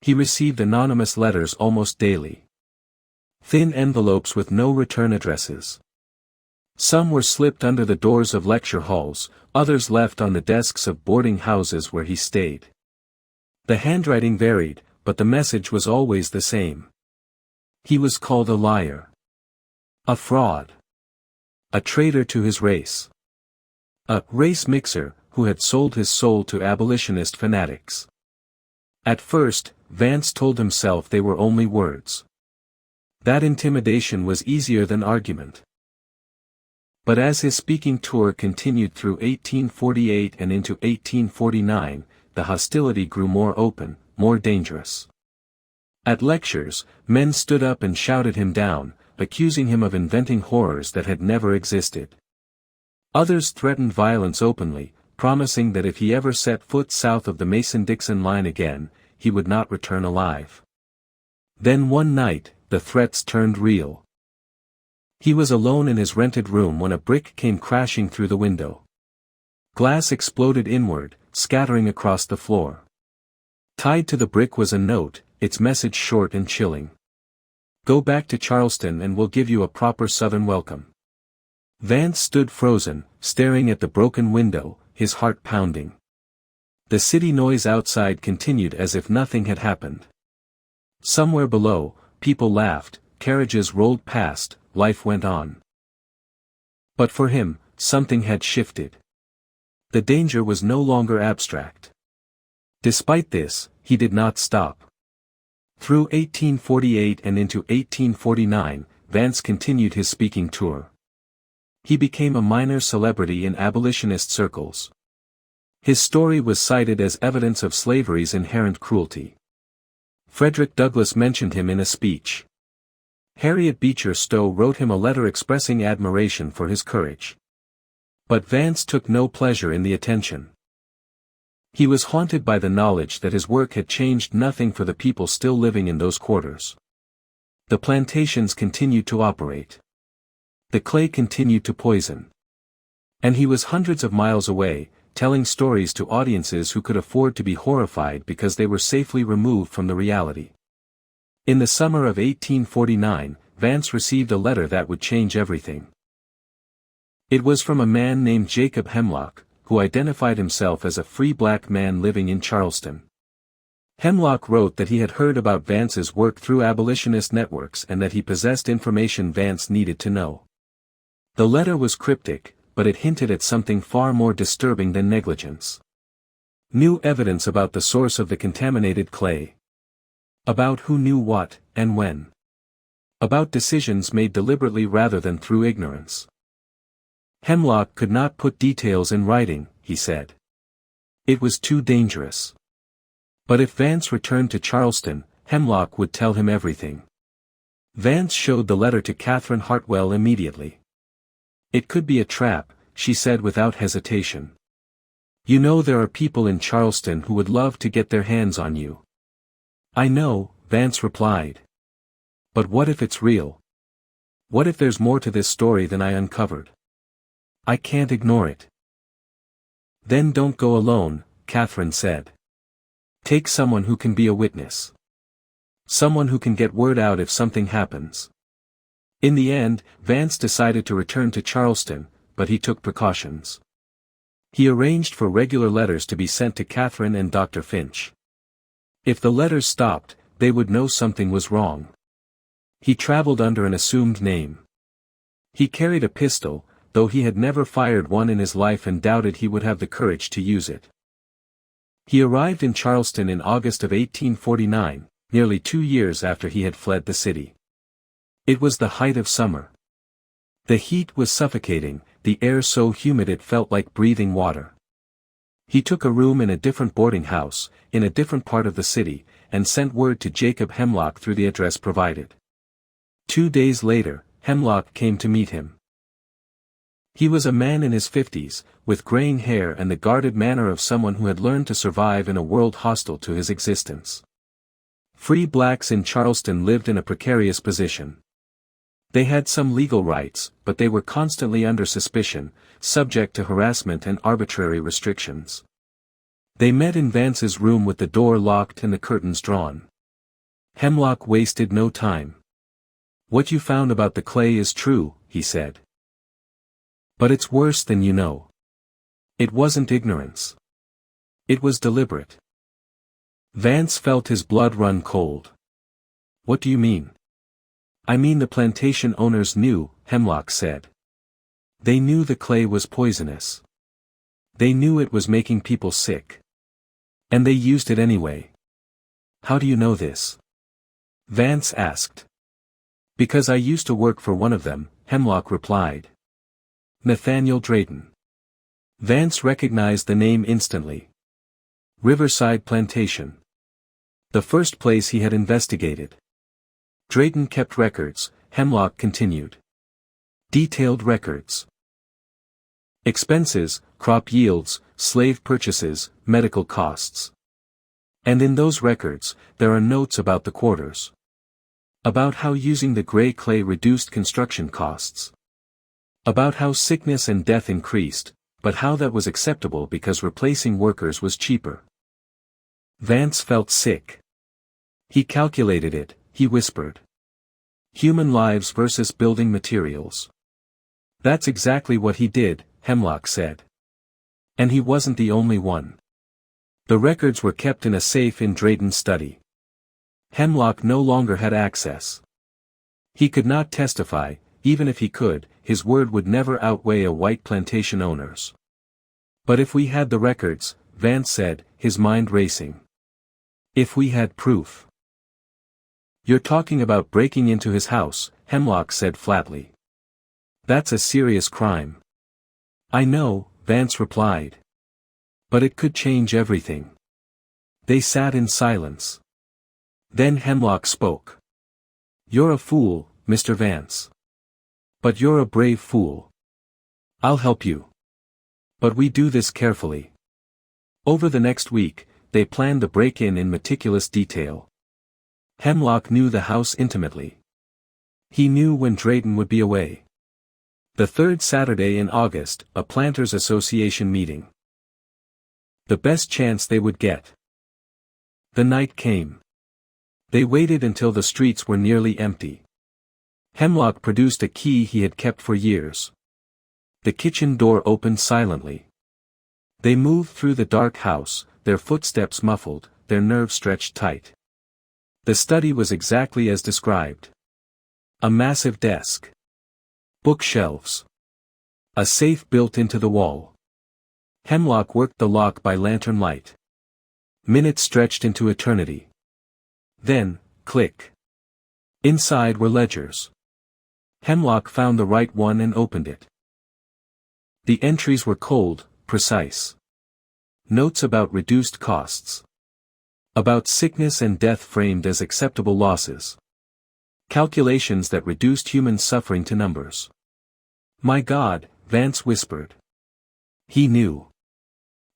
He received anonymous letters almost daily. Thin envelopes with no return addresses. Some were slipped under the doors of lecture halls, others left on the desks of boarding houses where he stayed. The handwriting varied, but the message was always the same. He was called a liar. A fraud. A traitor to his race. A race mixer, who had sold his soul to abolitionist fanatics. At first, Vance told himself they were only words. That intimidation was easier than argument. But as his speaking tour continued through 1848 and into 1849, the hostility grew more open, more dangerous. At lectures, men stood up and shouted him down, accusing him of inventing horrors that had never existed. Others threatened violence openly, promising that if he ever set foot south of the Mason-Dixon line again, he would not return alive. Then one night, the threats turned real. He was alone in his rented room when a brick came crashing through the window. Glass exploded inward, scattering across the floor. Tied to the brick was a note, its message short and chilling. "Go back to Charleston and we'll give you a proper Southern welcome." Vance stood frozen, staring at the broken window, his heart pounding. The city noise outside continued as if nothing had happened. Somewhere below, people laughed, carriages rolled past, life went on. But for him, something had shifted. The danger was no longer abstract. Despite this, he did not stop. Through 1848 and into 1849, Vance continued his speaking tour. He became a minor celebrity in abolitionist circles. His story was cited as evidence of slavery's inherent cruelty. Frederick Douglass mentioned him in a speech. Harriet Beecher Stowe wrote him a letter expressing admiration for his courage. But Vance took no pleasure in the attention. He was haunted by the knowledge that his work had changed nothing for the people still living in those quarters. The plantations continued to operate. The clay continued to poison. And he was hundreds of miles away, telling stories to audiences who could afford to be horrified because they were safely removed from the reality. In the summer of 1849, Vance received a letter that would change everything. It was from a man named Jacob Hemlock, who identified himself as a free black man living in Charleston. Hemlock wrote that he had heard about Vance's work through abolitionist networks and that he possessed information Vance needed to know. The letter was cryptic, but it hinted at something far more disturbing than negligence. New evidence about the source of the contaminated clay. About who knew what, and when. About decisions made deliberately rather than through ignorance. Hemlock could not put details in writing, he said. It was too dangerous. But if Vance returned to Charleston, Hemlock would tell him everything. Vance showed the letter to Catherine Hartwell immediately. "It could be a trap," she said without hesitation. "You know there are people in Charleston who would love to get their hands on you." "I know," Vance replied. "But what if it's real? What if there's more to this story than I uncovered? I can't ignore it." "Then don't go alone," Catherine said. "Take someone who can be a witness. Someone who can get word out if something happens." In the end, Vance decided to return to Charleston, but he took precautions. He arranged for regular letters to be sent to Catherine and Dr. Finch. If the letters stopped, they would know something was wrong. He traveled under an assumed name. He carried a pistol, though he had never fired one in his life and doubted he would have the courage to use it. He arrived in Charleston in August of 1849, nearly 2 years after he had fled the city. It was the height of summer. The heat was suffocating, the air so humid it felt like breathing water. He took a room in a different boarding house, in a different part of the city, and sent word to Jacob Hemlock through the address provided. 2 days later, Hemlock came to meet him. He was a man in his 50s, with graying hair and the guarded manner of someone who had learned to survive in a world hostile to his existence. Free blacks in Charleston lived in a precarious position. They had some legal rights, but they were constantly under suspicion, subject to harassment and arbitrary restrictions. They met in Vance's room with the door locked and the curtains drawn. Hemlock wasted no time. "What you found about the clay is true," he said. "But it's worse than you know. It wasn't ignorance. It was deliberate." Vance felt his blood run cold. "What do you mean?" "I mean the plantation owners knew," Hemlock said. "They knew the clay was poisonous. They knew it was making people sick. And they used it anyway." "How do you know this?" Vance asked. "Because I used to work for one of them," Hemlock replied. "Nathaniel Drayton." Vance recognized the name instantly. Riverside Plantation. The first place he had investigated. Drayton kept records, Hemlock continued. Detailed records. Expenses, crop yields, slave purchases, medical costs. And in those records, there are notes about the quarters. About how using the gray clay reduced construction costs. About how sickness and death increased, but how that was acceptable because replacing workers was cheaper. Vance felt sick. He calculated it, he whispered. Human lives versus building materials. That's exactly what he did, Hemlock said. And he wasn't the only one. The records were kept in a safe in Drayton's study. Hemlock no longer had access. He could not testify, even if he could, his word would never outweigh a white plantation owner's. "But if we had the records," Vance said, his mind racing. "If we had proof." "You're talking about breaking into his house," Hemlock said flatly. "That's a serious crime." "I know," Vance replied. "But it could change everything." They sat in silence. Then Hemlock spoke. "You're a fool, Mr. Vance. But you're a brave fool. I'll help you. But we do this carefully." Over the next week, they planned the break-in in meticulous detail. Hemlock knew the house intimately. He knew when Drayton would be away. The third Saturday in August, a Planters Association meeting. The best chance they would get. The night came. They waited until the streets were nearly empty. Hemlock produced a key he had kept for years. The kitchen door opened silently. They moved through the dark house, their footsteps muffled, their nerves stretched tight. The study was exactly as described. A massive desk. Bookshelves. A safe built into the wall. Hemlock worked the lock by lantern light. Minutes stretched into eternity. Then, click. Inside were ledgers. Hemlock found the right one and opened it. The entries were cold, precise. Notes about reduced costs. About sickness and death framed as acceptable losses. Calculations that reduced human suffering to numbers. "My God," Vance whispered. He knew.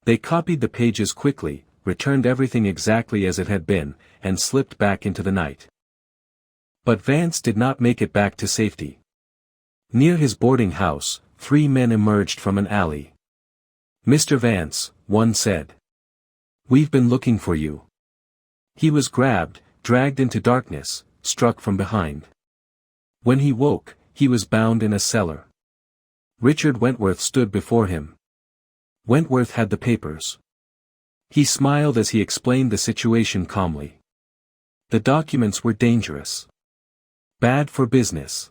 They copied the pages quickly, returned everything exactly as it had been, and slipped back into the night. But Vance did not make it back to safety. Near his boarding house, 3 men emerged from an alley. "Mr. Vance," one said. "We've been looking for you." He was grabbed, dragged into darkness, struck from behind. When he woke, he was bound in a cellar. Richard Wentworth stood before him. Wentworth had the papers. He smiled as he explained the situation calmly. The documents were dangerous. Bad for business.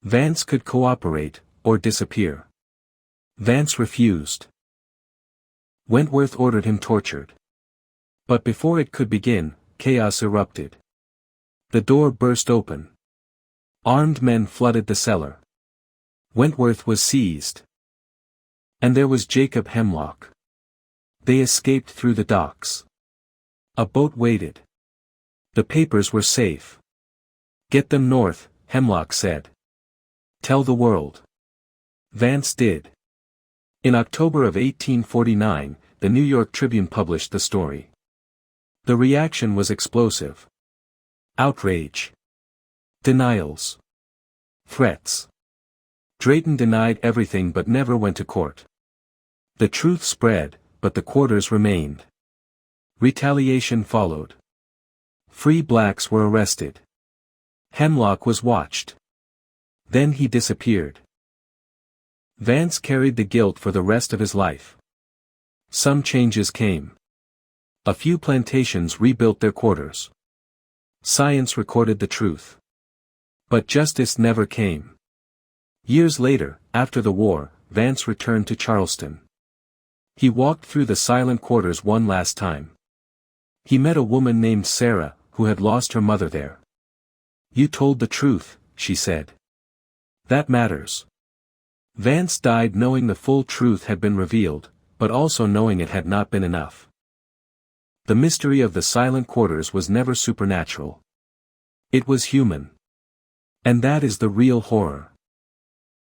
Vance could cooperate, or disappear. Vance refused. Wentworth ordered him tortured. But before it could begin, chaos erupted. The door burst open. Armed men flooded the cellar. Wentworth was seized. And there was Jacob Hemlock. They escaped through the docks. A boat waited. The papers were safe. "Get them north," Hemlock said. "Tell the world." Vance did. In October of 1849, the New York Tribune published the story. The reaction was explosive. Outrage. Denials. Threats. Drayton denied everything but never went to court. The truth spread, but the quarters remained. Retaliation followed. Free blacks were arrested. Hemlock was watched. Then he disappeared. Vance carried the guilt for the rest of his life. Some changes came. A few plantations rebuilt their quarters. Science recorded the truth. But justice never came. Years later, after the war, Vance returned to Charleston. He walked through the silent quarters one last time. He met a woman named Sarah, who had lost her mother there. "You told the truth," she said. "That matters." Vance died knowing the full truth had been revealed, but also knowing it had not been enough. The mystery of the silent quarters was never supernatural. It was human. And that is the real horror.